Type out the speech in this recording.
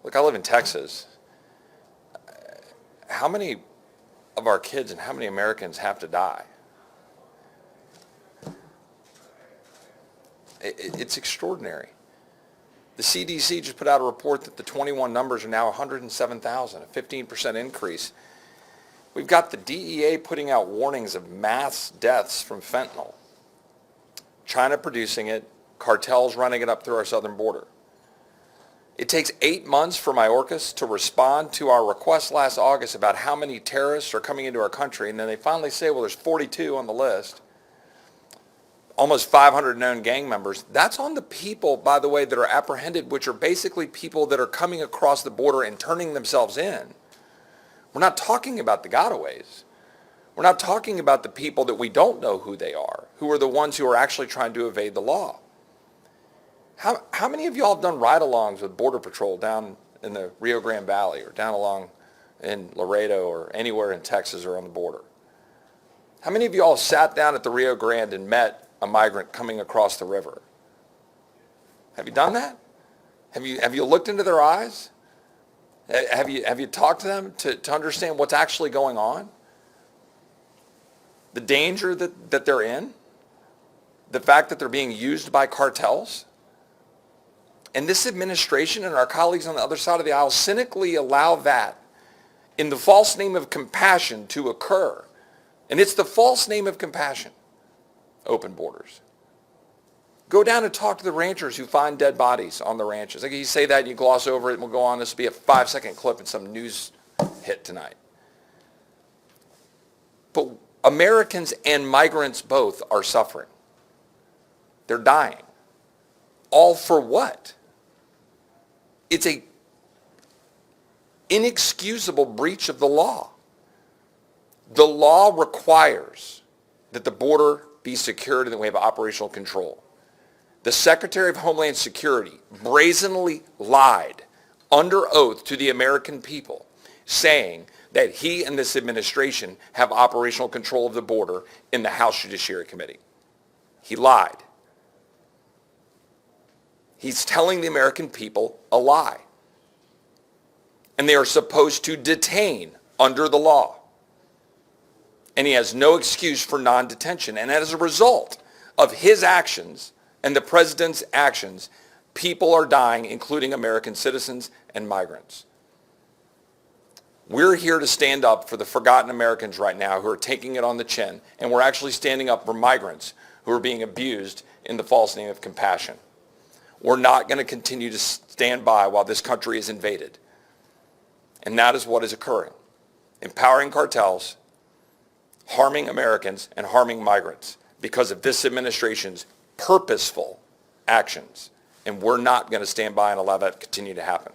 Look, I live in Texas. How many of our kids and how many Americans have to die? It's extraordinary. The CDC just put out a report that the 21 numbers are now 107,000, a 15% increase. We've got the DEA putting out warnings of mass deaths from fentanyl. China producing it, cartels running it up through our southern border. It takes 8 months for Mayorkas to respond to our request last August about how many terrorists are coming into our country, and then they finally say, well, there's 42 on the list. Almost 500 known gang members. That's on the people, by the way, that are apprehended, which are basically people that are coming across the border and turning themselves in. We're not talking about the gotaways. We're not talking about the people that we don't know who they are, who are the ones who are actually trying to evade the law. How many of y'all have done ride-alongs with Border Patrol down in the Rio Grande Valley or down along in Laredo or anywhere in Texas or on the border? How many of y'all sat down at the Rio Grande and met a migrant coming across the river? Have you done that? Have you looked into their eyes? Have you talked to them to understand what's actually going on? The danger that they're in? The fact that they're being used by cartels? And this administration and our colleagues on the other side of the aisle cynically allow that in the false name of compassion to occur. And it's the false name of compassion. Open borders. Go down and talk to the ranchers who find dead bodies on the ranches. Like you say that and you gloss over it and we'll go on. This will be a 5-second clip in some news hit tonight. But Americans and migrants both are suffering. They're dying. All for what? It's a inexcusable breach of the law. The law requires that the border be secured and that we have operational control. The Secretary of Homeland Security brazenly lied under oath to the American people, saying that he and this administration have operational control of the border in the House Judiciary Committee. He lied. He's telling the American people a lie. And they are supposed to detain under the law. And he has no excuse for non-detention. And as a result of his actions and the president's actions, people are dying, including American citizens and migrants. We're here to stand up for the forgotten Americans right now who are taking it on the chin, and we're actually standing up for migrants who are being abused in the false name of compassion. We're not going to continue to stand by while this country is invaded. And that is what is occurring. Empowering cartels, harming Americans, and harming migrants because of this administration's purposeful actions. And we're not going to stand by and allow that to continue to happen.